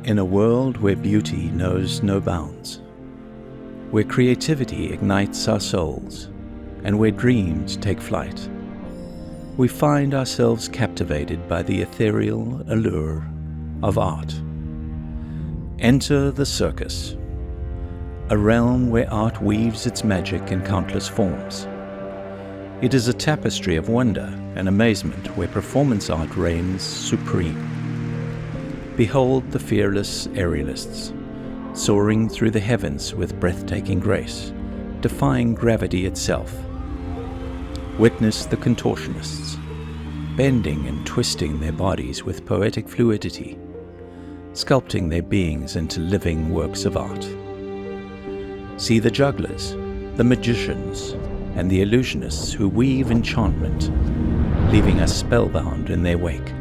In a world where beauty knows no bounds, where creativity ignites our souls, and where dreams take flight, we find ourselves captivated by the ethereal allure of art. Enter the circus, a realm where art weaves its magic in countless forms. It is a tapestry of wonder and amazement where performance art reigns supreme. Behold the fearless aerialists, soaring through the heavens with breathtaking grace, defying gravity itself. Witness the contortionists, bending and twisting their bodies with poetic fluidity, sculpting their beings into living works of art. See the jugglers, the magicians, and the illusionists who weave enchantment, leaving us spellbound in their wake.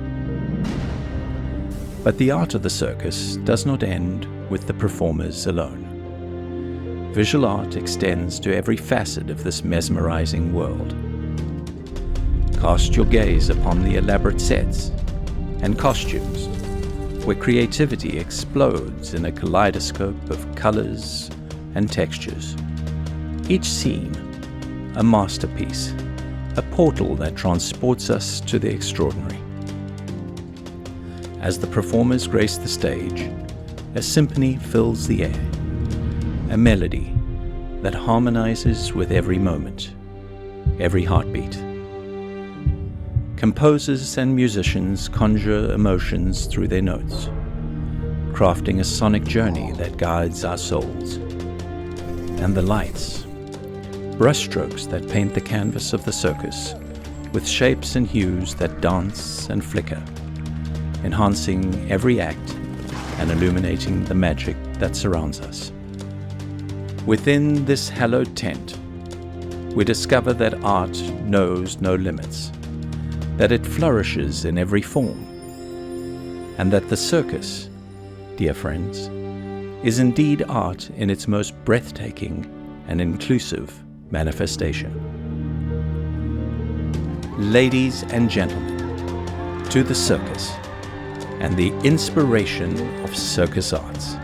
But the art of the circus does not end with the performers alone. Visual art extends to every facet of this mesmerizing world. Cast your gaze upon the elaborate sets and costumes, where creativity explodes in a kaleidoscope of colors and textures. Each scene, a masterpiece, a portal that transports us to the extraordinary. As the performers grace the stage, a symphony fills the air, a melody that harmonizes with every moment, every heartbeat. Composers and musicians conjure emotions through their notes, crafting a sonic journey that guides our souls. And the lights, brushstrokes that paint the canvas of the circus with shapes and hues that dance and flicker, enhancing every act and illuminating the magic that surrounds us. Within this hallowed tent, we discover that art knows no limits, that it flourishes in every form, and that the circus, dear friends, is indeed art in its most breathtaking and inclusive manifestation. Ladies and gentlemen, to the circus and the inspiration of circus arts.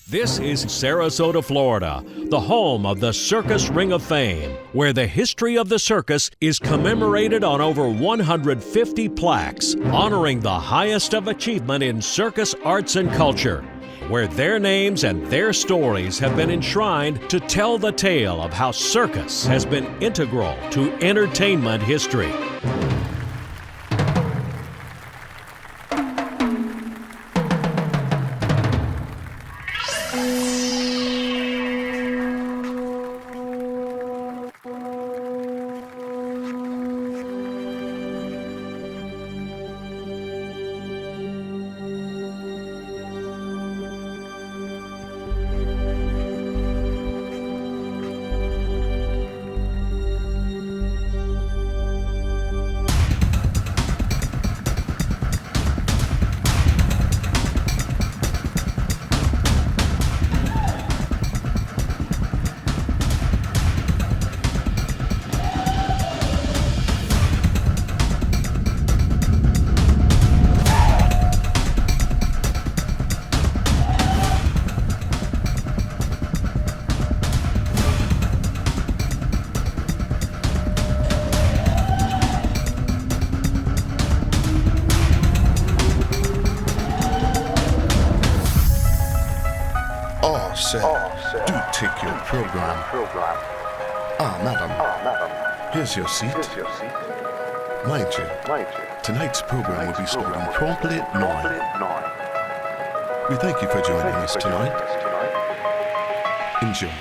This is Sarasota, Florida, the home of the Circus Ring of Fame, where the history of the circus is commemorated on over 150 plaques, honoring the highest of achievement in circus arts and culture, where their names and their stories have been enshrined to tell the tale of how circus has been integral to entertainment history. Sir, do take your program. Madam, here's your seat. Mind you, tonight's program will be starting promptly at 9. We thank you for joining us tonight. Enjoy.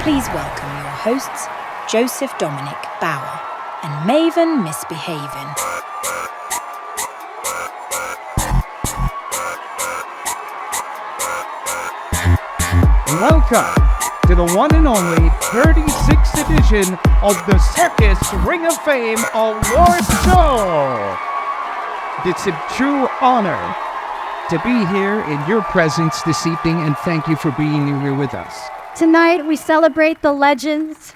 Please welcome your hosts, Joseph Dominic Bauer and Maven Misbehavin'. Welcome to the one and only 36th edition of the Circus Ring of Fame Award Show. It's a true honor to be here in your presence this evening, and thank you for being here with us. Tonight we celebrate the legends,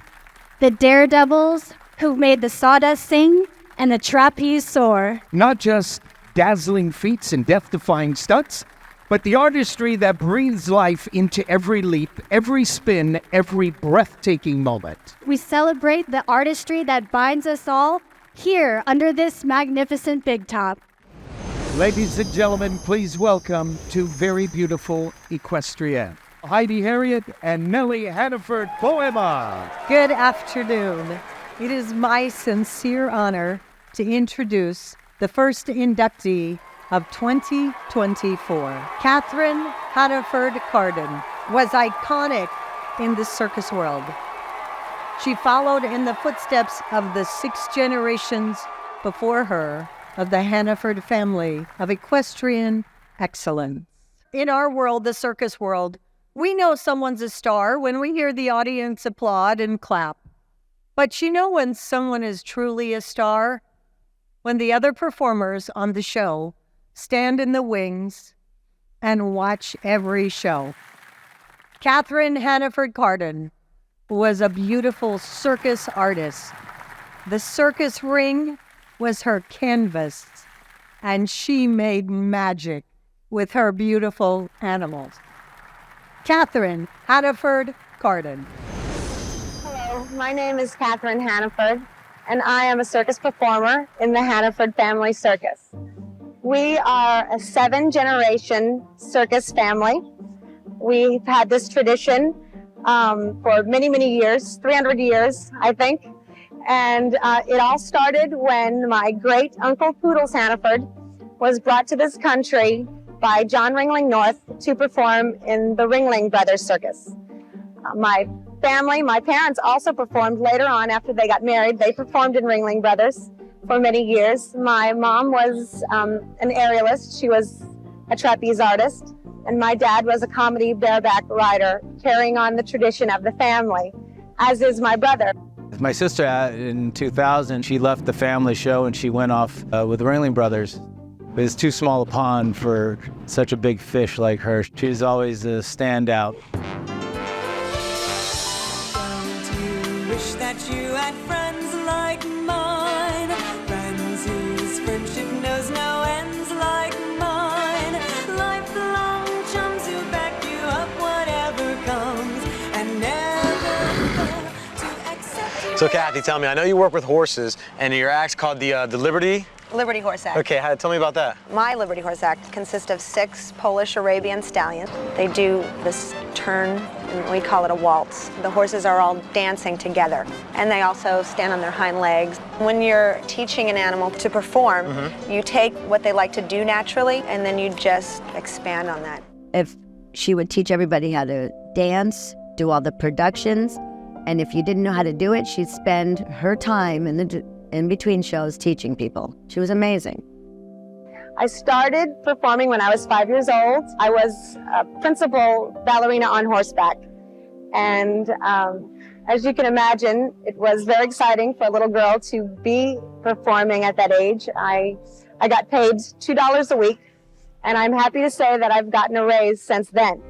the daredevils who made the sawdust sing and the trapeze soar. Not just dazzling feats and death-defying stunts, but the artistry that breathes life into every leap, every spin, every breathtaking moment. We celebrate the artistry that binds us all here under this magnificent big top. Ladies and gentlemen, please welcome two very beautiful equestriennes, Heidi Harriet and Nellie Hannaford Poema. Good afternoon. It is my sincere honor to introduce the first inductee of 2024. Katherine Hannaford Carden was iconic in the circus world. She followed in the footsteps of the 6 generations before her of the Hannaford family of equestrian excellence. In our world, the circus world, we know someone's a star when we hear the audience applaud and clap. But you know when someone is truly a star? When the other performers on the show stand in the wings and watch every show. Katherine Hannaford Carden was a beautiful circus artist. The circus ring was her canvas, and she made magic with her beautiful animals. Katherine Hannaford Carden. Hello, my name is Katherine Hannaford, and I am a circus performer in the Hannaford family circus. We are a 7-generation circus family. We've had this tradition for many, many years, 300 years, I think. And it all started when my great uncle Poodles Hannaford was brought to this country by John Ringling North to perform in the Ringling Brothers Circus. My family, my parents also performed later on after they got married. They performed in Ringling Brothers for many years. My mom was an aerialist. She was a trapeze artist. And my dad was a comedy bareback rider, carrying on the tradition of the family, as is my brother. My sister, in 2000, she left the family show and she went off with the Ringling Brothers. It was too small a pond for such a big fish like her. She was always a standout. Don't you wish that you had friends like mine? Friends whose friendship knows no ends like mine. Lifelong chums who back you up whatever comes and never fail to accept. So Kathy, tell me, I know you work with horses and your act's called the Liberty? Liberty Horse Act. Okay, tell me about that. My Liberty Horse Act consists of 6 Polish Arabian stallions. They do this turn, and we call it a waltz. The horses are all dancing together, and they also stand on their hind legs. When you're teaching an animal to perform, you take what they like to do naturally, and then you just expand on that. If she would teach everybody how to dance, do all the productions, and if you didn't know how to do it, she'd spend her time in between shows teaching people. She was amazing. I started performing when I was 5 years old. I was a principal ballerina on horseback. And as you can imagine, it was very exciting for a little girl to be performing at that age. I got paid $2 a week, and I'm happy to say that I've gotten a raise since then.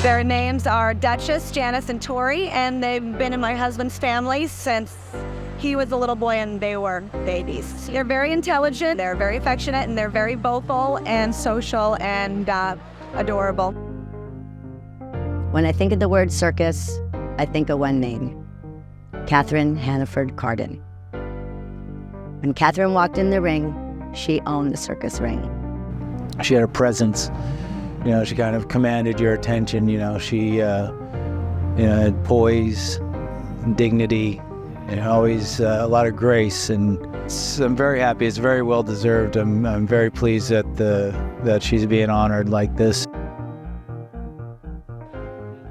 Their names are Duchess, Janice, and Tori, and they've been in my husband's family since he was a little boy and they were babies. They're very intelligent, they're very affectionate, and they're very vocal and social and adorable. When I think of the word circus, I think of one name, Katherine Hannaford Carden. When Katherine walked in the ring, she owned the circus ring. She had a presence. You know, she kind of commanded your attention. You know, she had poise and dignity. and always a lot of grace. And I'm very happy. It's very well deserved. I'm very pleased that she's being honored like this.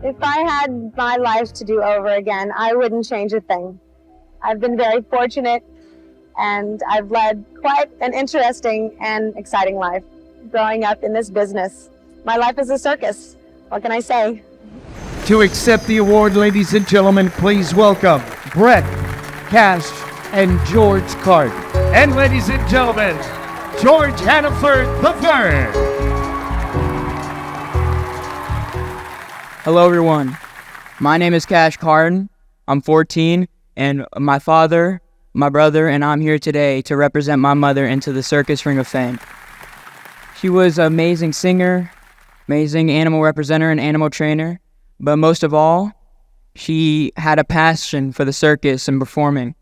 If I had my life to do over again, I wouldn't change a thing. I've been very fortunate, and I've led quite an interesting and exciting life growing up in this business. My life is a circus. What can I say? To accept the award, ladies and gentlemen, please welcome Brett, Cash, and George Carden. And ladies and gentlemen, George Hannaford III. Hello, everyone. My name is Cash Carden. I'm 14, and my father, my brother, and I'm here today to represent my mother into the Circus Ring of Fame. She was an amazing singer, amazing animal representative and animal trainer, but most of all, she had a passion for the circus and performing,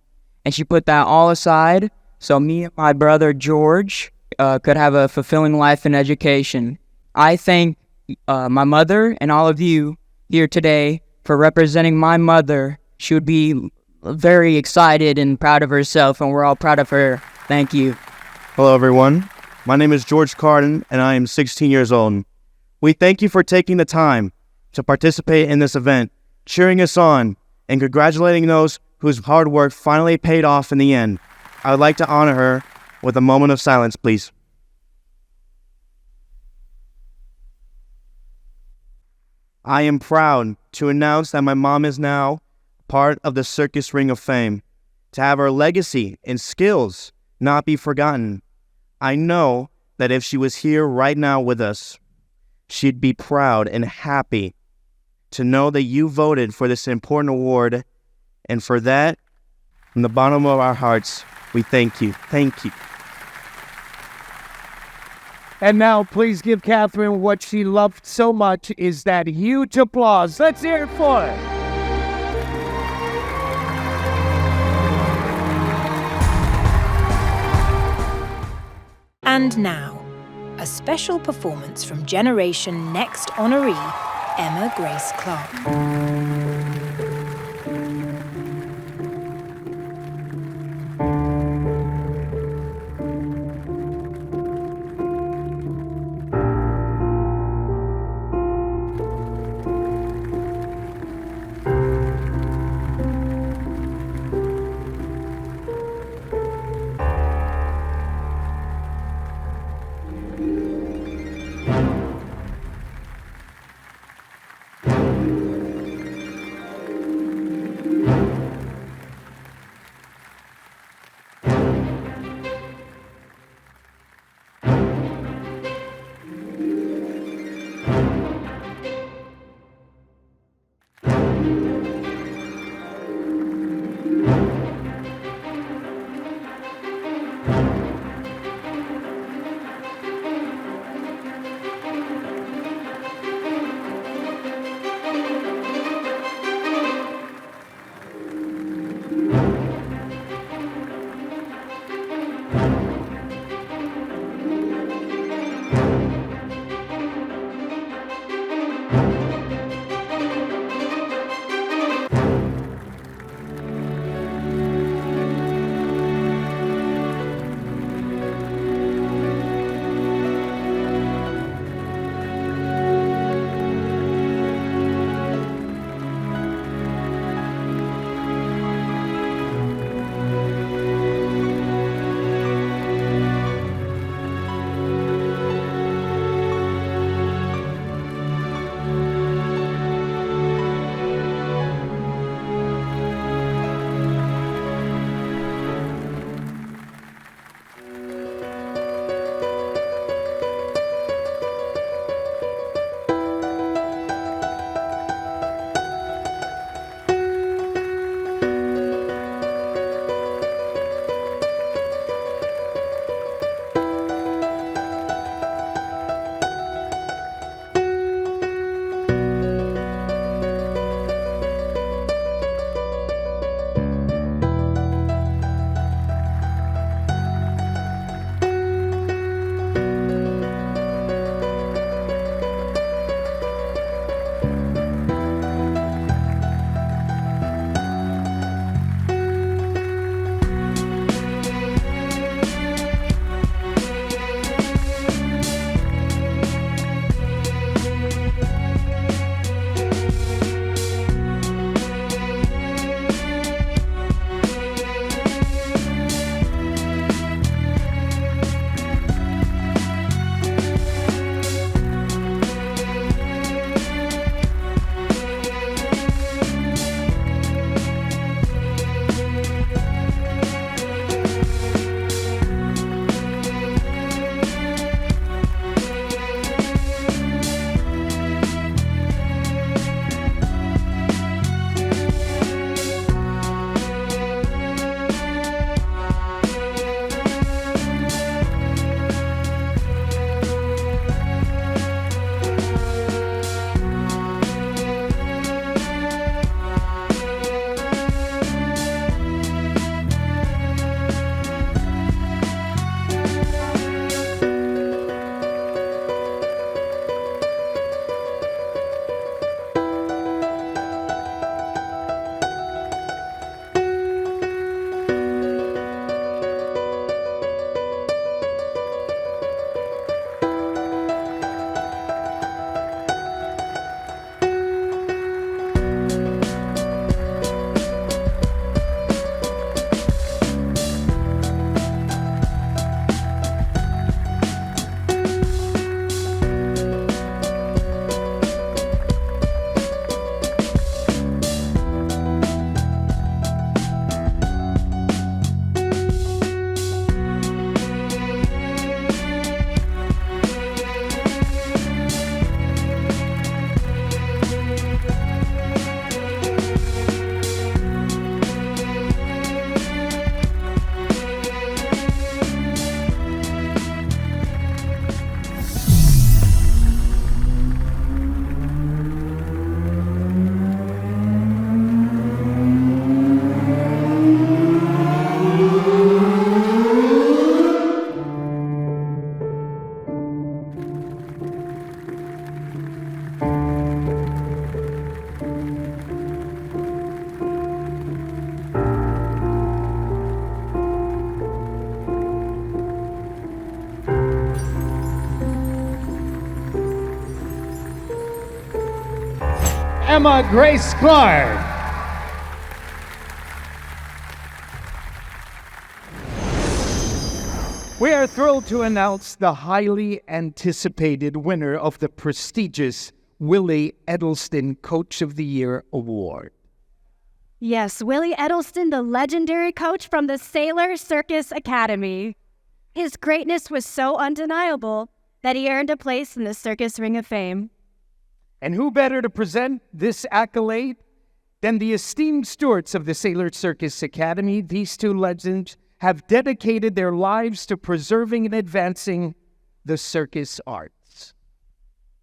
and she put that all aside so me and my brother George could have a fulfilling life and education. I thank my mother and all of you here today for representing my mother. She would be very excited and proud of herself, and we're all proud of her. Thank you. Hello, everyone. My name is George Carden, and I am 16 years old. We thank you for taking the time to participate in this event, cheering us on, and congratulating those whose hard work finally paid off in the end. I would like to honor her with a moment of silence, please. I am proud to announce that my mom is now part of the Circus Ring of Fame. To have her legacy and skills not be forgotten, I know that if she was here right now with us, she'd be proud and happy to know that you voted for this important award, and for that, from the bottom of our hearts, we thank you. Thank you. And now, please give Katherine what she loved so much is that huge applause. Let's hear it for her. And now, a special performance from Generation Next honoree, Emma Grace Clark. Emma Grace Clark. We are thrilled to announce the highly anticipated winner of the prestigious Willie Edelston Coach of the Year Award. Yes, Willie Edelston, the legendary coach from the Sailor Circus Academy. His greatness was so undeniable that he earned a place in the Circus Ring of Fame. And who better to present this accolade than the esteemed stewards of the Sailor Circus Academy? These two legends have dedicated their lives to preserving and advancing the circus arts.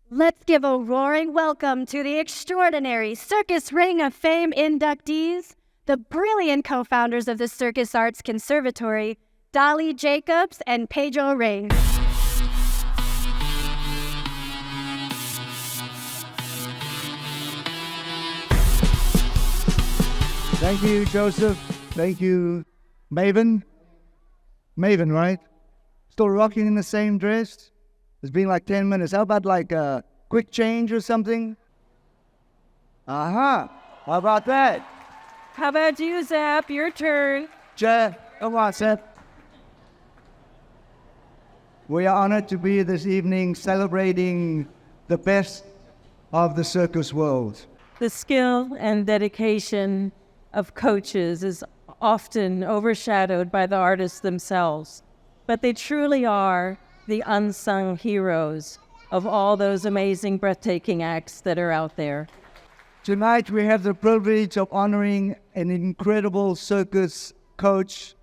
Let's give a roaring welcome to the extraordinary Circus Ring of Fame inductees, the brilliant co-founders of the Circus Arts Conservatory, Dolly Jacobs and Pedro Ring. Thank you, Joseph. Thank you, Maven. Maven, right? Still rocking in the same dress? It's been like 10 minutes. How about like a quick change or something? How about that? How about you, Zap? Your turn. Jeff, come on, Seth. We are honored to be this evening celebrating the best of the circus world. The skill and dedication of coaches is often overshadowed by the artists themselves, but they truly are the unsung heroes of all those amazing, breathtaking acts that are out there. Tonight we have the privilege of honoring an incredible circus coach,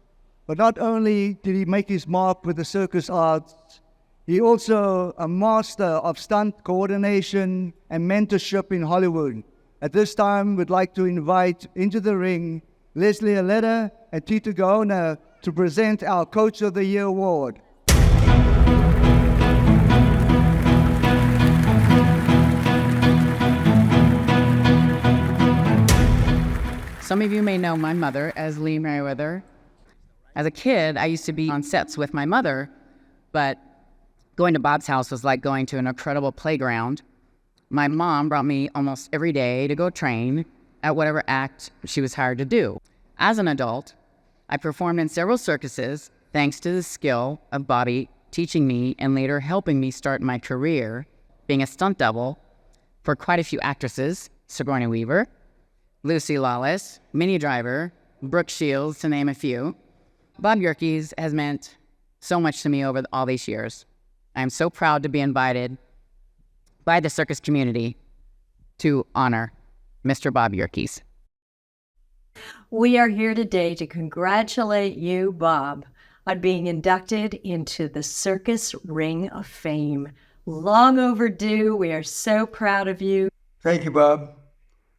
but not only did he make his mark with the circus arts, he also a master of stunt coordination and mentorship in Hollywood. At this time, we'd like to invite into the ring Leslie Aletta and Tito Gaona to present our Coach of the Year Award. Some of you may know my mother as Lee Merriweather. As a kid, I used to be on sets with my mother, but going to Bob's house was like going to an incredible playground. My mom brought me almost every day to go train at whatever act she was hired to do. As an adult, I performed in several circuses thanks to the skill of Bobby teaching me and later helping me start my career being a stunt double for quite a few actresses, Sigourney Weaver, Lucy Lawless, Minnie Driver, Brooke Shields, to name a few. Bob Yerkes has meant so much to me over all these years. I'm so proud to be invited by the circus community to honor Mr. Bob Yerkes. We are here today to congratulate you, Bob, on being inducted into the Circus Ring of Fame. Long overdue. We are so proud of you. Thank you, Bob,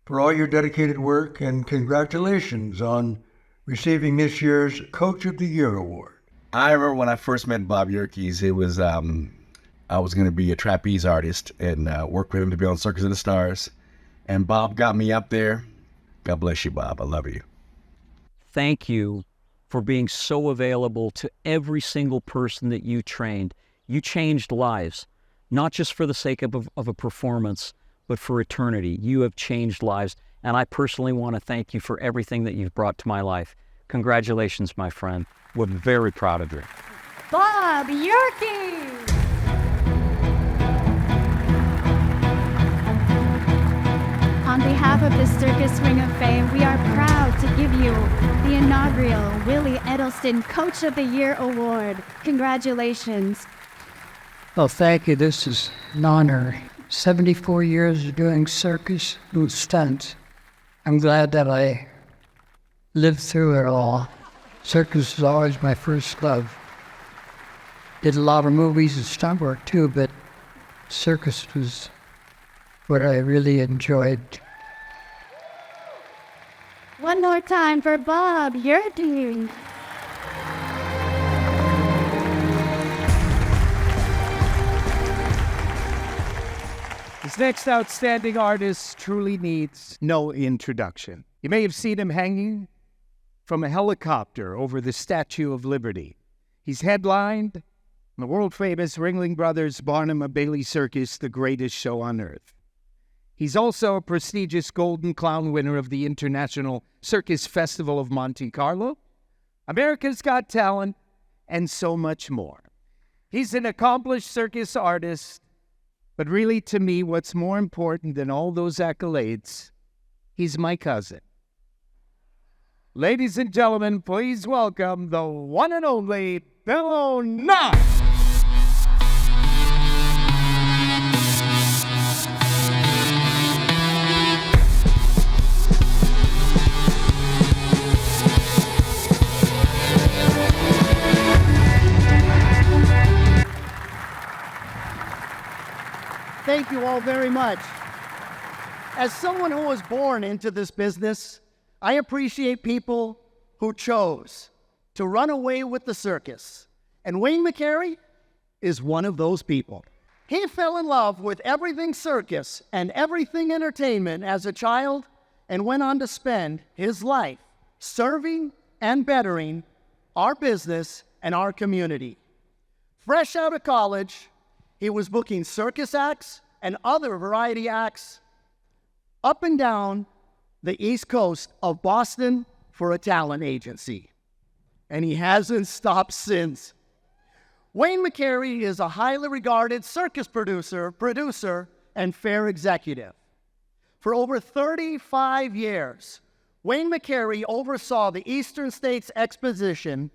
for all your dedicated work, and congratulations on receiving this year's Coach of the Year Award. I remember when I first met Bob Yerkes, it was I was going to be a trapeze artist and work with him to be on Circus of the Stars. And Bob got me up there. God bless you, Bob. I love you. Thank you for being so available to every single person that you trained. You changed lives, not just for the sake of a performance, but for eternity. You have changed lives, and I personally want to thank you for everything that you've brought to my life. Congratulations, my friend. We're very proud of you. Bob Yerkes! On behalf of the Circus Ring of Fame, we are proud to give you the inaugural Willie Edelston Coach of the Year Award. Congratulations. Well, thank you. This is an honor. 74 years of doing circus and stunts. I'm glad that I lived through it all. Circus was always my first love. Did a lot of movies and stunt work too, but circus was what I really enjoyed. One more time for Bob Yerkes. This next outstanding artist truly needs no introduction. You may have seen him hanging from a helicopter over the Statue of Liberty. He's headlined the world-famous Ringling Brothers Barnum and Bailey Circus, the greatest show on earth. He's also a prestigious Golden Clown winner of the International Circus Festival of Monte Carlo, America's Got Talent, and so much more. He's an accomplished circus artist, but really to me, what's more important than all those accolades, he's my cousin. Ladies and gentlemen, please welcome the one and only Bello Nock. Thank you all very much. As someone who was born into this business, I appreciate people who chose to run away with the circus. And Wayne McCary is one of those people. He fell in love with everything circus and everything entertainment as a child and went on to spend his life serving and bettering our business and our community. Fresh out of college, he was booking circus acts and other variety acts up and down the East Coast of Boston for a talent agency. And he hasn't stopped since. Wayne McCary is a highly regarded circus producer, and fair executive. For over 35 years, Wayne McCary oversaw the Eastern States Exposition,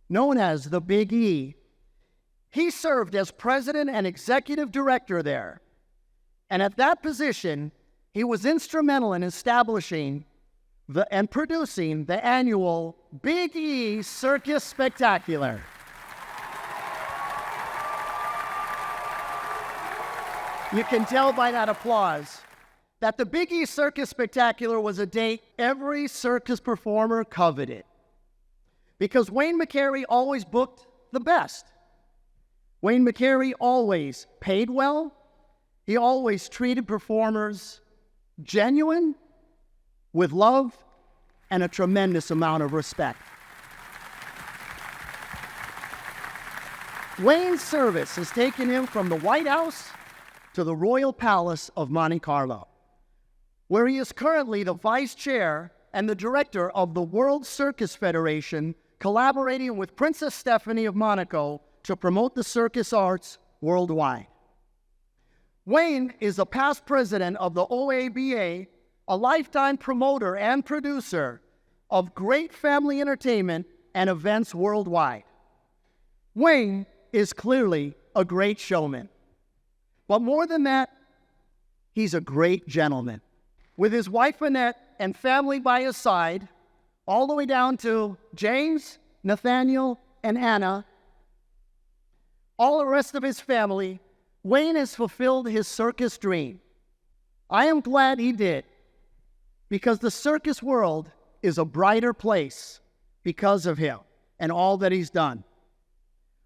known as the Big E. He served as president and executive director there. And at that position, he was instrumental in establishing and producing the annual Big E Circus Spectacular. You can tell by that applause that the Big E Circus Spectacular was a date every circus performer coveted, because Wayne McCary always booked the best. Wayne McCary always paid well. He always treated performers genuine, with love, and a tremendous amount of respect. Wayne's service has taken him from the White House to the Royal Palace of Monte Carlo, where he is currently the vice chair and the director of the World Circus Federation, collaborating with Princess Stephanie of Monaco to promote the circus arts worldwide. Wayne is a past president of the OABA, a lifetime promoter and producer of great family entertainment and events worldwide. Wayne is clearly a great showman. But more than that, he's a great gentleman. With his wife Annette and family by his side, all the way down to James, Nathaniel, and Anna, all the rest of his family, Wayne has fulfilled his circus dream. I am glad he did, because the circus world is a brighter place because of him and all that he's done.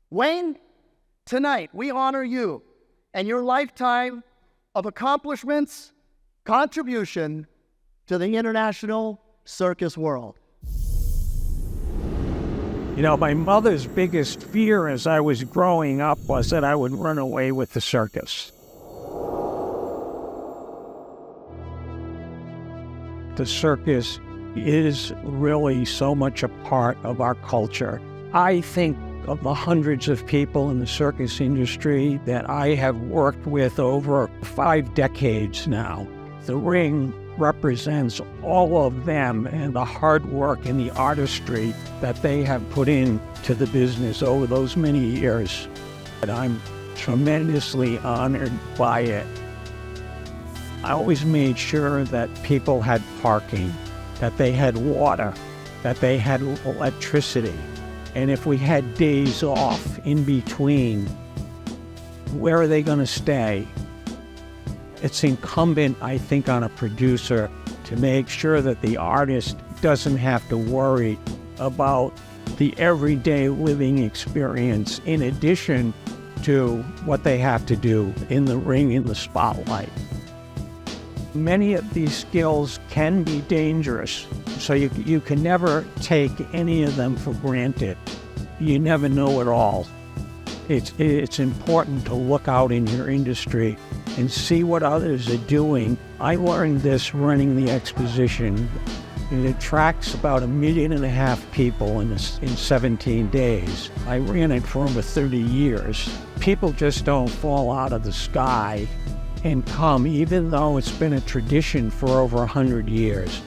Wayne, tonight we honor you and your lifetime of accomplishments, contribution to the international circus world. You know, my mother's biggest fear as I was growing up was that I would run away with the circus. The circus is really so much a part of our culture. I think of the hundreds of people in the circus industry that I have worked with over 5 decades now. The ring represents all of them and the hard work and the artistry that they have put into the business over those many years. And I'm tremendously honored by it. I always made sure that people had parking, that they had water, that they had electricity. And if we had days off in between, where are they going to stay? It's incumbent, I think, on a producer to make sure that the artist doesn't have to worry about the everyday living experience in addition to what they have to do in the ring, in the spotlight. Many of these skills can be dangerous, so you can never take any of them for granted. You never know it all. It's important to look out in your industry and see what others are doing. I learned this running the exposition. It attracts about 1.5 million people in 17 days. I ran it for over 30 years. People just don't fall out of the sky and come, even though it's been a tradition for over 100 years.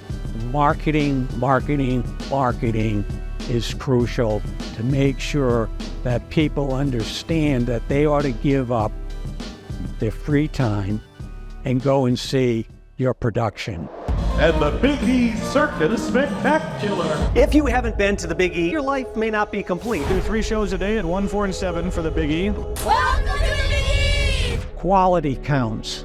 Marketing, marketing, marketing is crucial to make sure that people understand that they ought to give up their free time and go and see your production. And the Big E Circus Spectacular. If you haven't been to the Big E, your life may not be complete. Do 3 shows a day at 1, 4, and 7 for the Big E. Welcome to the Big E! Quality counts.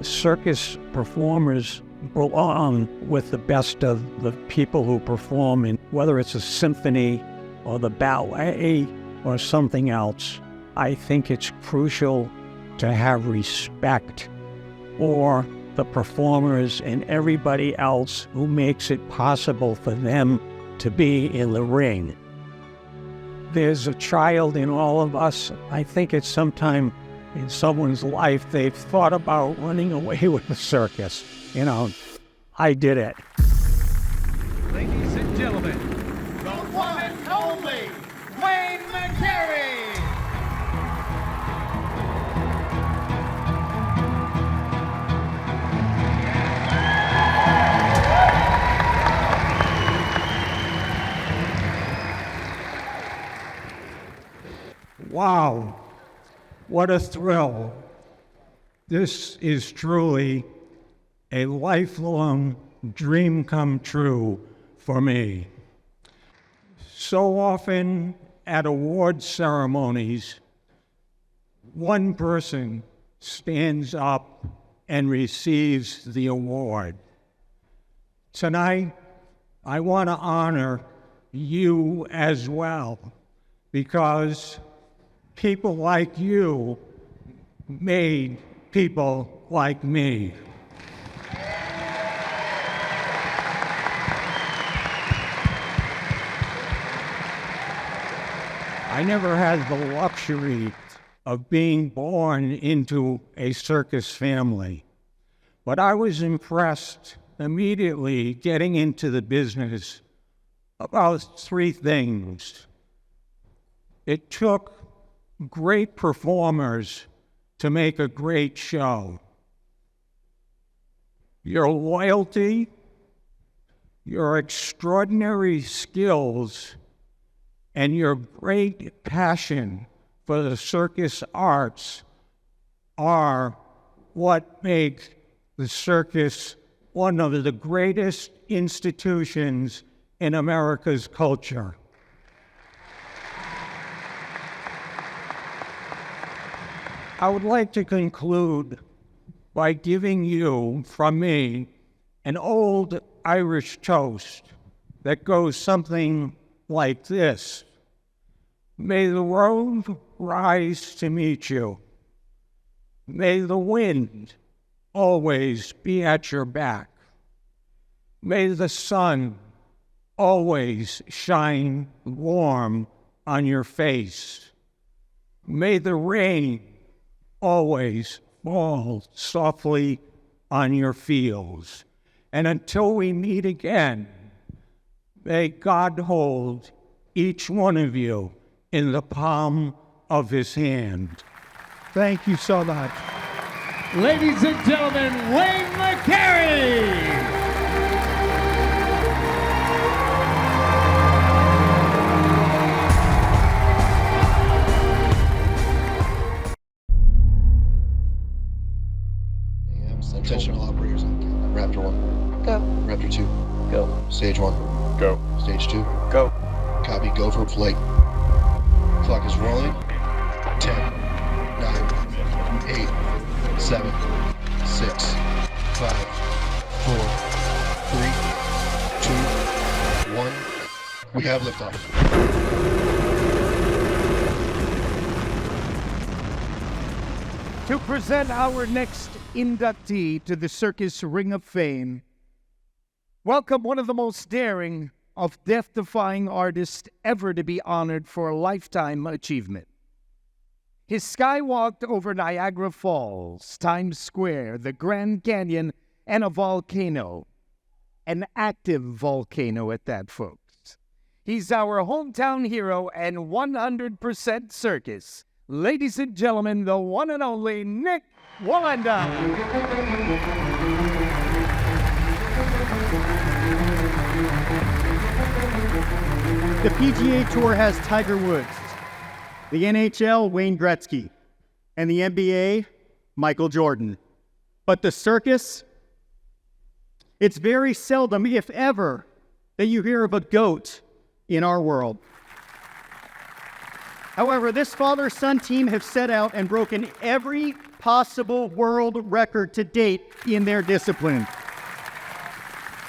Circus performers belong with the best of the people who perform in, whether it's a symphony or the ballet or something else. I think it's crucial to have respect for the performers and everybody else who makes it possible for them to be in the ring. There's a child in all of us. I think at some time in someone's life they've thought about running away with the circus. You know, I did it. Ladies and gentlemen, the one and only Wayne McCary! Wow, what a thrill. This is truly a lifelong dream come true for me. So often at award ceremonies, one person stands up and receives the award. Tonight, I want to honor you as well, because people like you made people like me. I never had the luxury of being born into a circus family, but I was impressed immediately getting into the business about 3 things. It took great performers to make a great show. Your loyalty, your extraordinary skills, and your great passion for the circus arts are what make the circus one of the greatest institutions in America's culture. I would like to conclude by giving you, from me, an old Irish toast that goes something like this. May the road rise to meet you. May the wind always be at your back. May the sun always shine warm on your face. May the rain always fall softly on your fields. And until we meet again, may God hold each one of you in the palm of his hand. Thank you so much. Ladies and gentlemen, Wayne McCary! Attention all operators on Raptor 1. Go. Raptor 2. Go. Stage 1. Go. Stage 2. Go. Copy, go for flight. Clock is rolling. 10, 9, 8, 7, 6, 5, 4, 3, 2, 1. We have liftoff. To present our next inductee to the Circus Ring of Fame, welcome one of the most daring of death-defying artists ever to be honored for a lifetime achievement. He skywalked over Niagara Falls, Times Square, the Grand Canyon, and a volcano. An active volcano at that, folks. He's our hometown hero and 100% circus. Ladies and gentlemen, the one and only Nick Wallenda. The PGA Tour has Tiger Woods, the NHL, Wayne Gretzky, and the NBA, Michael Jordan. But the circus, it's very seldom, if ever, that you hear of a GOAT in our world. However, this father-son team have set out and broken every possible world record to date in their discipline.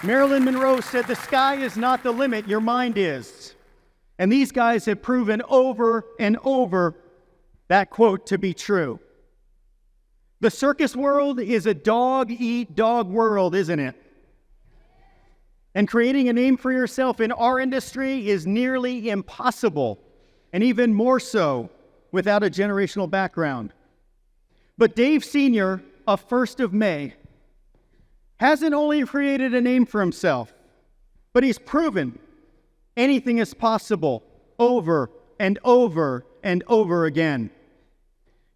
Marilyn Monroe said, "The sky is not the limit, your mind is." And these guys have proven over and over that quote to be true. The circus world is a dog-eat-dog world, isn't it? And creating a name for yourself in our industry is nearly impossible, and even more so without a generational background. But Dave Sr. of 1st of May hasn't only created a name for himself, but he's proven anything is possible over and over and over again.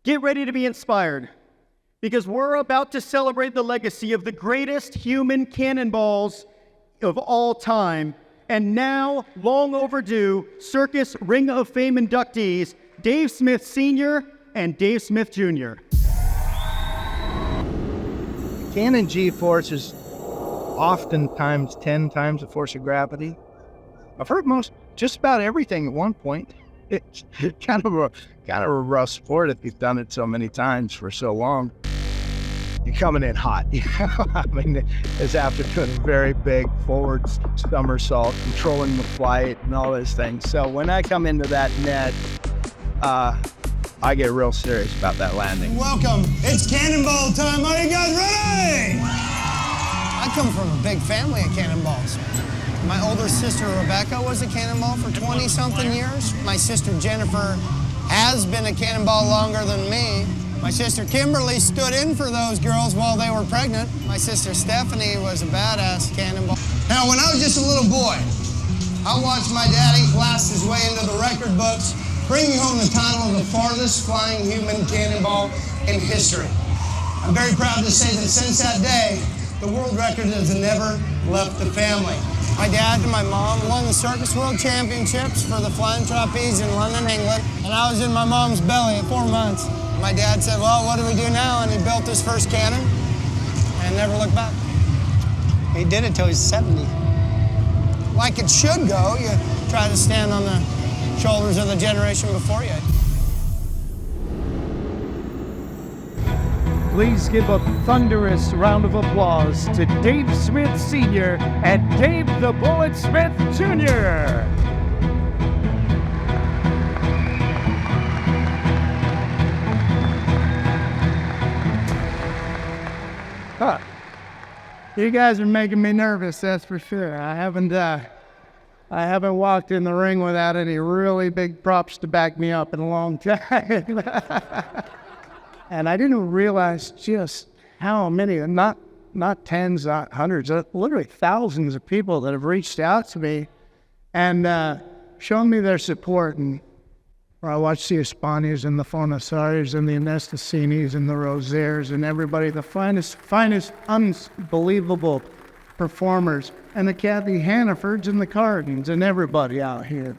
Get ready to be inspired, because we're about to celebrate the legacy of the greatest human cannonballs of all time, and now long overdue Circus Ring of Fame inductees, Dave Smith Sr. and Dave Smith Jr. Cannon G-force is oftentimes 10 times the force of gravity. I've heard just about everything at one point. It's kind of a rough sport if you've done it so many times for so long. You're coming in hot, you know? I mean, it's after doing a very big forward somersault, controlling the flight and all those things. So when I come into that net, I get real serious about that landing. Welcome, it's cannonball time. Are you guys ready? I come from a big family of cannonballs. My older sister Rebecca was a cannonball for 20-something years. My sister Jennifer has been a cannonball longer than me. My sister Kimberly stood in for those girls while they were pregnant. My sister Stephanie was a badass cannonball. Now, when I was just a little boy, I watched my daddy blast his way into the record books, bringing home the title of the farthest flying human cannonball in history. I'm very proud to say that since that day, the world record has never left the family. My dad and my mom won the Circus World Championships for the Flying Trapeze in London, England, and I was in my mom's belly at 4 months. My dad said, "Well, what do we do now?" And he built his first cannon and never looked back. He did it till he's 70. Like it should go, you try to stand on the shoulders of the generation before you. Please give a thunderous round of applause to Dave Smith Sr. and Dave the Bullet Smith Jr. Huh. You guys are making me nervous, that's for sure. I haven't walked in the ring without any really big props to back me up in a long time. And I didn't realize just how many, not tens, not hundreds, literally thousands of people that have reached out to me and shown me their support. And I watched the Hispanis and the Fonasaris and the Anestesinis and the Rosaires and everybody, the finest, unbelievable performers, and the Kathy Hannafords and the Cardens and everybody out here.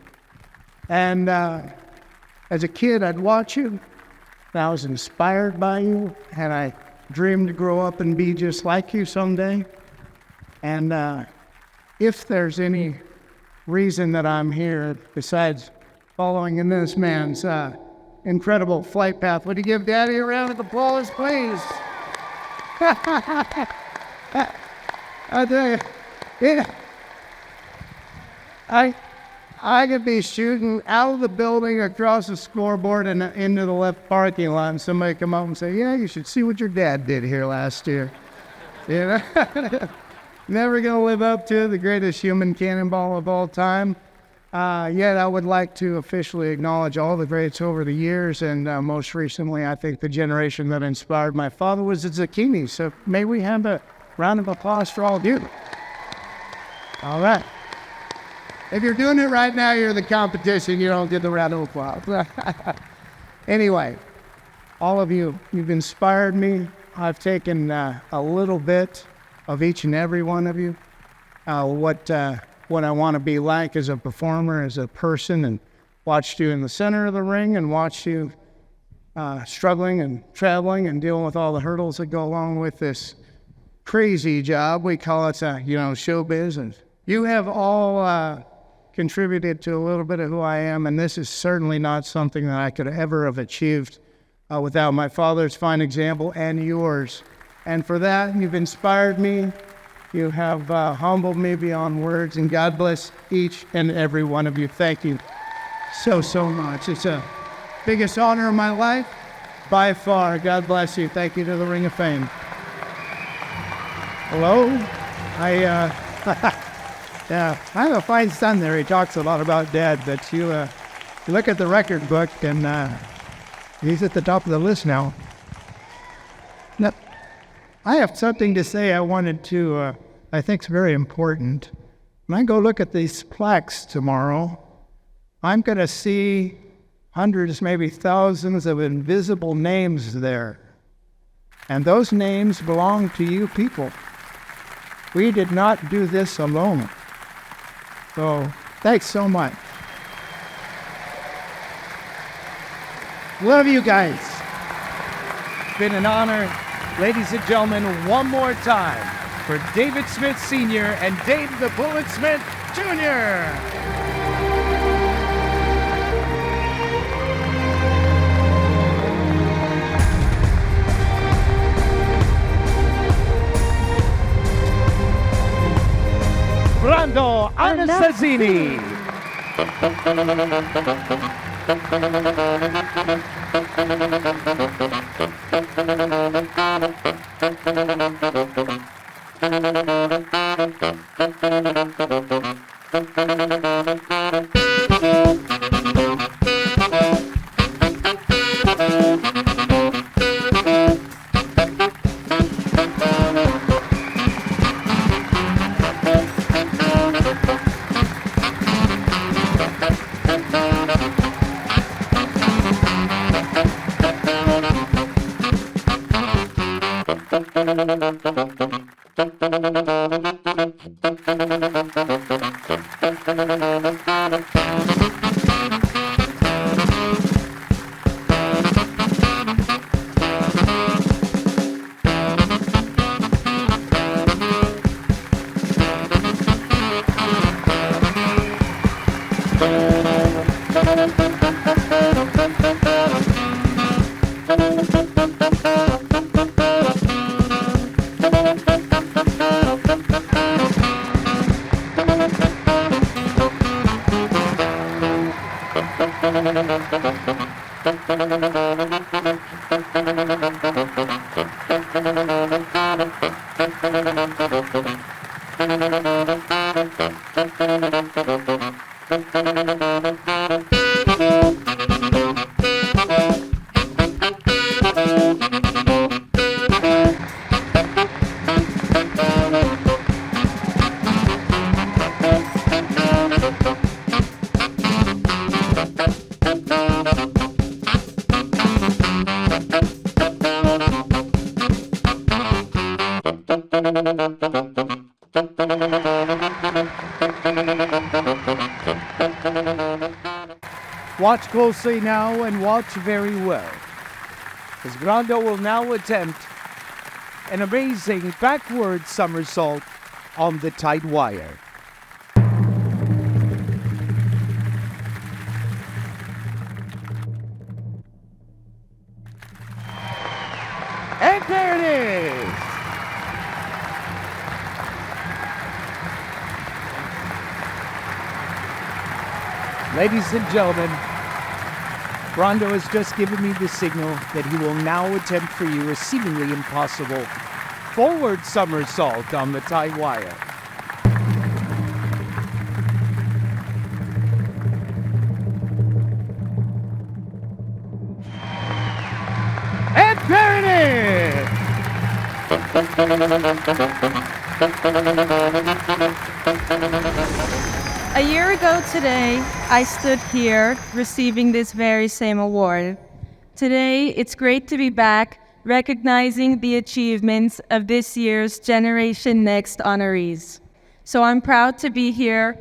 And as a kid, I'd watch you, and I was inspired by you, and I dreamed to grow up and be just like you someday. And if there's any reason that I'm here besides following in this man's incredible flight path, would you give Daddy a round of applause, please? I tell you, yeah, I could be shooting out of the building across the scoreboard and into the left parking lot, and somebody come up and say, "Yeah, you should see what your dad did here last year." You know, never gonna live up to the greatest human cannonball of all time. Yet I would like to officially acknowledge all the greats over the years, and most recently, I think the generation that inspired my father was the Zucchini. So may we have a round of applause for all of you. All right. If you're doing it right now, you're the competition. You don't get the round of applause. Anyway, all of you, you've inspired me. I've taken a little bit of each and every one of you. What I want to be like as a performer, as a person, and watched you in the center of the ring and watched you struggling and traveling and dealing with all the hurdles that go along with this crazy job. We call it, showbiz. And you have all contributed to a little bit of who I am, and this is certainly not something that I could ever have achieved without my father's fine example and yours. And for that, you've inspired me. You have humbled me beyond words, and God bless each and every one of you. Thank you so much. It's the biggest honor of my life by far. God bless you. Thank you to the Ring of Fame. Hello? Yeah, I have a fine son there. He talks a lot about Dad, but you look at the record book, and he's at the top of the list now. Now, I have something to say I wanted to, I think is very important. When I go look at these plaques tomorrow, I'm going to see hundreds, maybe thousands of invisible names there. And those names belong to you people. We did not do this alone. So, thanks so much. Love you guys. It's been an honor. Ladies and gentlemen, one more time for David Smith Sr. and Dave the Bullet Smith Jr. Brando Anastazzini. Watch closely now and watch very well, as Brando will now attempt an amazing backward somersault on the tight wire. And there it is! Ladies and gentlemen, Brando has just given me the signal that he will now attempt for you a seemingly impossible forward somersault on the tight wire. A year ago today, I stood here receiving this very same award. Today, it's great to be back recognizing the achievements of this year's Generation Next honorees. So I'm proud to be here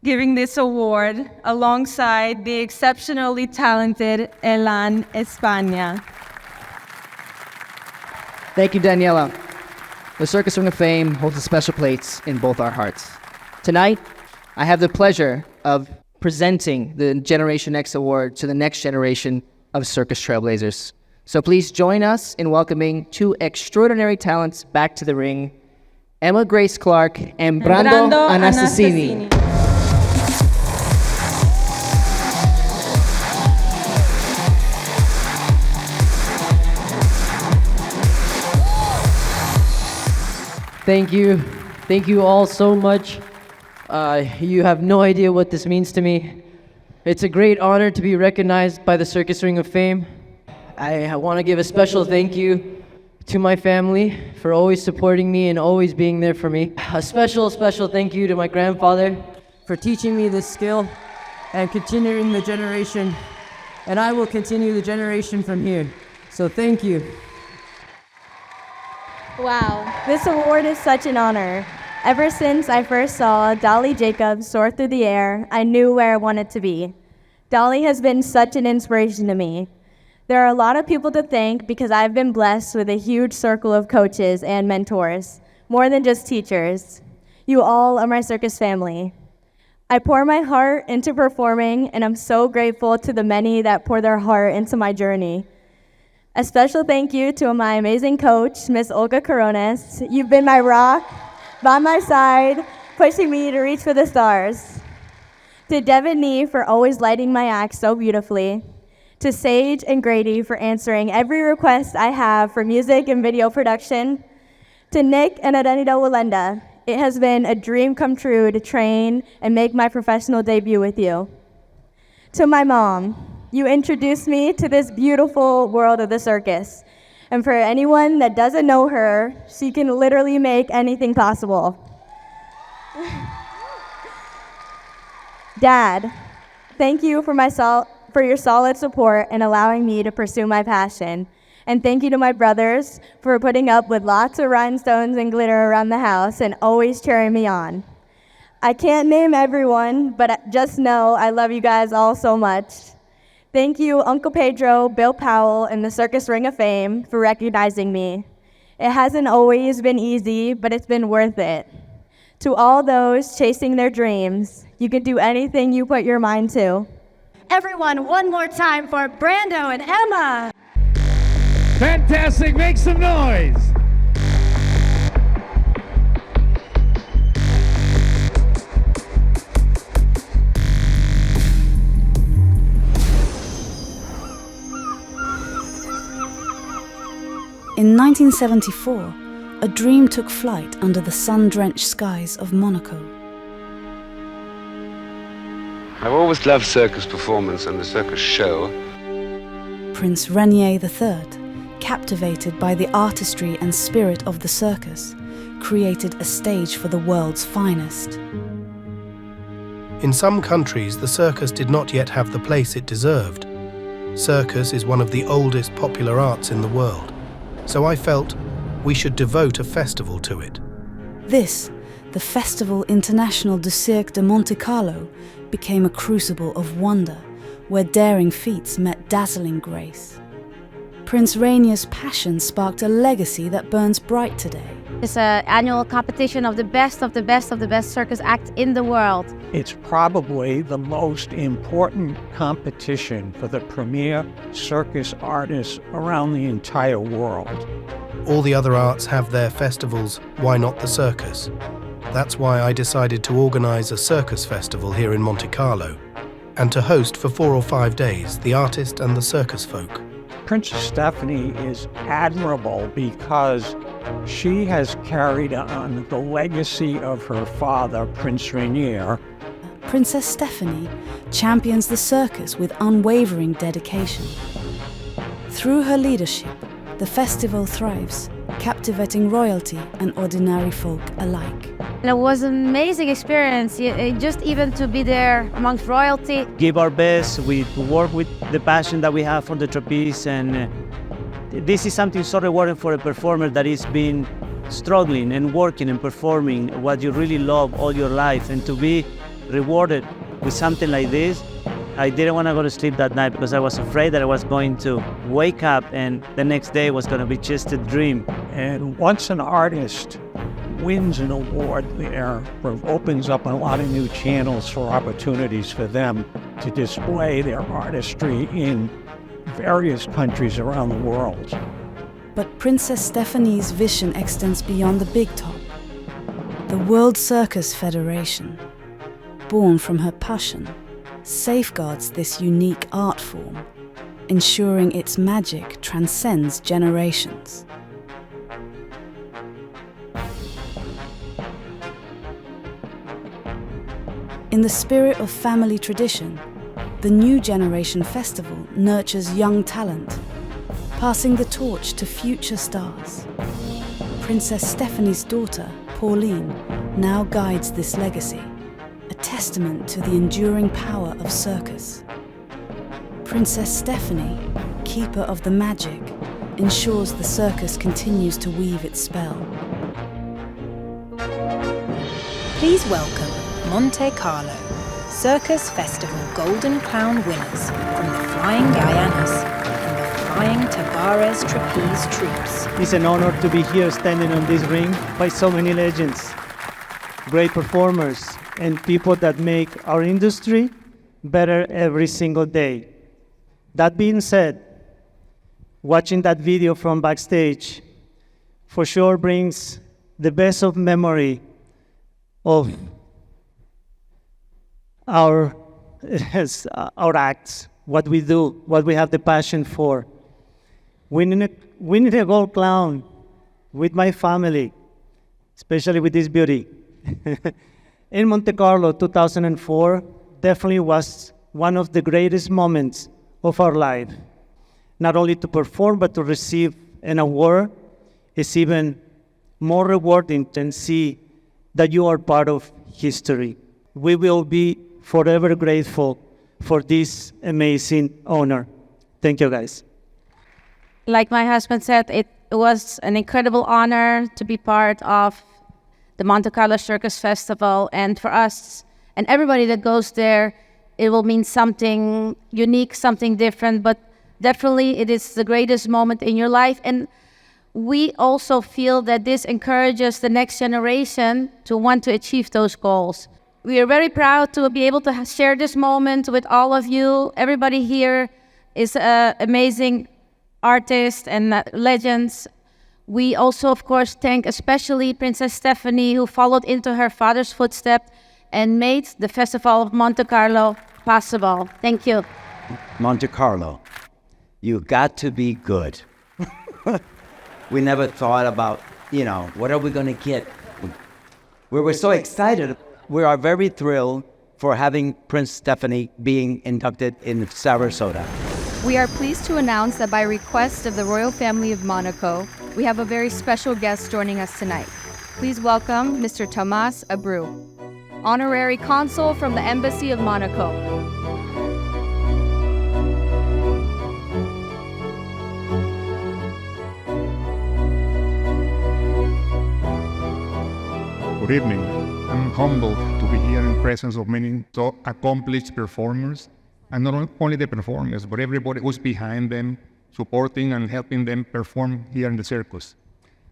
giving this award alongside the exceptionally talented Elan España. Thank you, Daniela. The Circus Ring of Fame holds a special place in both our hearts. Tonight, I have the pleasure of presenting the Generation Next Award to the next generation of circus trailblazers. So please join us in welcoming two extraordinary talents back to the ring, Emma Grace Clark and Brando Anastassini. Thank you. Thank you all so much. You have no idea what this means to me. It's a great honor to be recognized by the Circus Ring of Fame. I want to give a special thank you to my family for always supporting me and always being there for me. A special thank you to my grandfather for teaching me this skill and continuing the generation. And I will continue the generation from here. So thank you. Wow, this award is such an honor. Ever since I first saw Dolly Jacobs soar through the air, I knew where I wanted to be. Dolly has been such an inspiration to me. There are a lot of people to thank because I've been blessed with a huge circle of coaches and mentors, more than just teachers. You all are my circus family. I pour my heart into performing, and I'm so grateful to the many that pour their heart into my journey. A special thank you to my amazing coach, Miss Olga Coronas. You've been my rock, by my side, pushing me to reach for the stars. To Devin Nee for always lighting my act so beautifully. To Sage and Grady for answering every request I have for music and video production. To Nick and Aranida Wallenda, it has been a dream come true to train and make my professional debut with you. To my mom, you introduced me to this beautiful world of the circus. And for anyone that doesn't know her, she can literally make anything possible. Dad, thank you for your solid support and allowing me to pursue my passion. And thank you to my brothers for putting up with lots of rhinestones and glitter around the house and always cheering me on. I can't name everyone, but just know I love you guys all so much. Thank you, Uncle Pedro, Bill Powell, and the Circus Ring of Fame for recognizing me. It hasn't always been easy, but it's been worth it. To all those chasing their dreams, you can do anything you put your mind to. Everyone, one more time for Brando and Emma. Fantastic, make some noise. In 1974, a dream took flight under the sun-drenched skies of Monaco. I've always loved circus performance and the circus show. Prince Rainier III, captivated by the artistry and spirit of the circus, created a stage for the world's finest. In some countries, the circus did not yet have the place it deserved. Circus is one of the oldest popular arts in the world, so I felt we should devote a festival to it. This, the Festival International du Cirque de Monte Carlo, became a crucible of wonder, where daring feats met dazzling grace. Prince Rainier's passion sparked a legacy that burns bright today. It's an annual competition of the best of the best of the best circus acts in the world. It's probably the most important competition for the premier circus artists around the entire world. All the other arts have their festivals, why not the circus? That's why I decided to organize a circus festival here in Monte Carlo, and to host for 4 or 5 days the artist and the circus folk. Princess Stephanie is admirable because she has carried on the legacy of her father, Prince Rainier. Princess Stephanie champions the circus with unwavering dedication. Through her leadership, the festival thrives, captivating royalty and ordinary folk alike. And it was an amazing experience, just even to be there amongst royalty. Give our best, we work with the passion that we have for the trapeze, and this is something so rewarding for a performer that is been struggling and working and performing what you really love all your life, and to be rewarded with something like this. I didn't want to go to sleep that night because I was afraid that I was going to wake up and the next day was going to be just a dream. And once an artist wins an award there, it opens up a lot of new channels for opportunities for them to display their artistry in various countries around the world. But Princess Stephanie's vision extends beyond the big top. The World Circus Federation, born from her passion, safeguards this unique art form, ensuring its magic transcends generations. In the spirit of family tradition, the New Generation Festival nurtures young talent, passing the torch to future stars. Princess Stephanie's daughter, Pauline, now guides this legacy, a testament to the enduring power of circus. Princess Stephanie, keeper of the magic, ensures the circus continues to weave its spell. Please welcome Monte Carlo Circus Festival Golden Clown winners from the Flying Guyanas and the Flying Tavares Trapeze Troops. It's an honor to be here standing on this ring by so many legends, great performers, and people that make our industry better every single day. That being said, watching that video from backstage for sure brings the best of memory of our acts, what we do, what we have the passion for. Winning a gold clown with my family, especially with this beauty. In Monte Carlo 2004 definitely was one of the greatest moments of our life. Not only to perform, but to receive an award is even more rewarding than see that you are part of history. We will be forever grateful for this amazing honor. Thank you, guys. Like my husband said, it was an incredible honor to be part of the Monte Carlo Circus Festival, and for us and everybody that goes there, it will mean something unique, something different, but definitely it is the greatest moment in your life. And we also feel that this encourages the next generation to want to achieve those goals. We are very proud to be able to share this moment with all of you. Everybody here is amazing artists and legends. We also, of course, thank especially Princess Stephanie, who followed into her father's footsteps and made the Festival of Monte Carlo possible. Thank you. Monte Carlo, you got to be good. We never thought about, what are we going to get? We were so excited. We are very thrilled for having Princess Stephanie being inducted in Sarasota. We are pleased to announce that by request of the royal family of Monaco, we have a very special guest joining us tonight. Please welcome Mr. Thomas Abreu, Honorary Consul from the Embassy of Monaco. Good evening. I'm humbled to be here in presence of many so accomplished performers, and not only the performers, but everybody who's behind them, supporting and helping them perform here in the circus.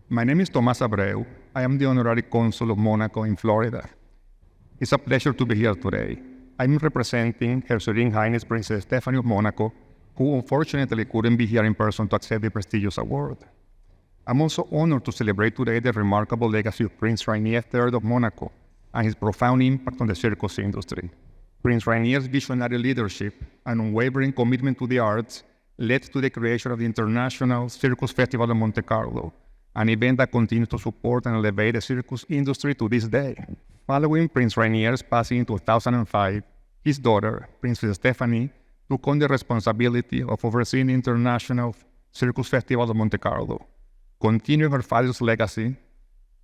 My name is Tomás Abreu. I am the Honorary Consul of Monaco in Florida. It's a pleasure to be here today. I'm representing Her Serene Highness Princess Stephanie of Monaco, who unfortunately couldn't be here in person to accept the prestigious award. I'm also honored to celebrate today the remarkable legacy of Prince Rainier III of Monaco and his profound impact on the circus industry. Prince Rainier's visionary leadership and unwavering commitment to the arts led to the creation of the International Circus Festival of Monte Carlo, an event that continues to support and elevate the circus industry to this day. Following Prince Rainier's passing in 2005, his daughter, Princess Stephanie, took on the responsibility of overseeing the International Circus Festival of Monte Carlo. Continuing her father's legacy,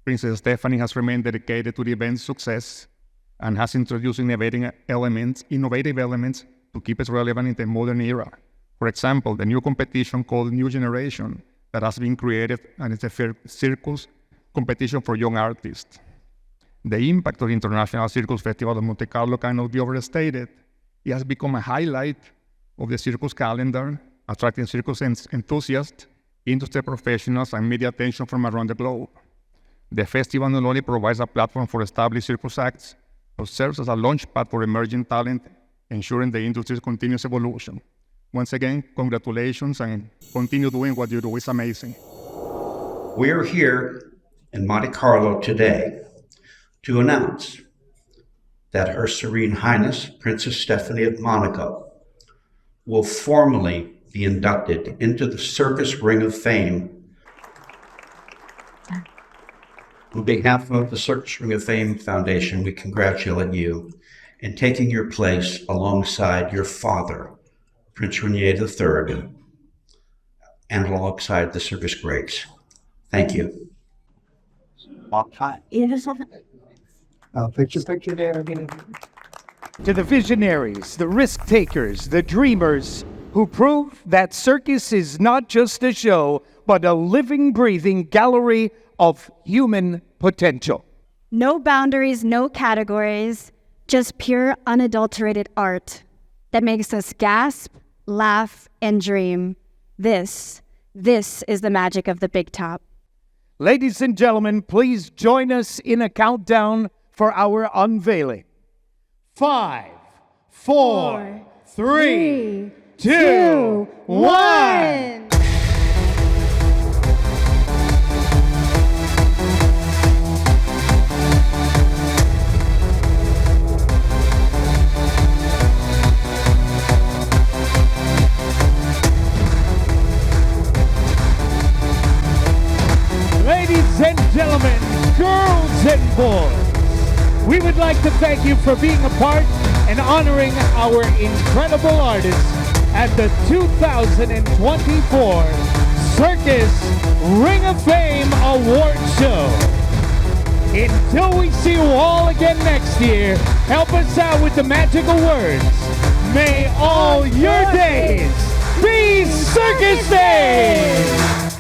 Princess Stephanie has remained dedicated to the event's success and has introduced innovative elements to keep it relevant in the modern era. For example, the new competition called New Generation that has been created, and it's a circus competition for young artists. The impact of the International Circus Festival of Monte Carlo cannot be overstated. It has become a highlight of the circus calendar, attracting circus enthusiasts, industry professionals, and media attention from around the globe. The festival not only provides a platform for established circus acts, but serves as a launchpad for emerging talent, ensuring the industry's continuous evolution. Once again, congratulations and continue doing what you do. It's amazing. We are here in Monte Carlo today to announce that Her Serene Highness, Princess Stephanie of Monaco, will formally be inducted into the Circus Ring of Fame. On behalf of the Circus Ring of Fame Foundation, we congratulate you in taking your place alongside your father, Prince Rainier III, and alongside the circus greats. Thank you. Picture there. To the visionaries, the risk takers, the dreamers who prove that circus is not just a show, but a living, breathing gallery of human potential. No boundaries, no categories, just pure, unadulterated art that makes us gasp, laugh, and dream. This is the magic of the big top. Ladies and gentlemen, please join us in a countdown for our unveiling. 5, 4, 3, 2, 1. Ladies and gentlemen, girls and boys, we would like to thank you for being a part and honoring our incredible artists at the 2024 Circus Ring of Fame Award Show. Until we see you all again next year, help us out with the magical words. May all your days be circus days!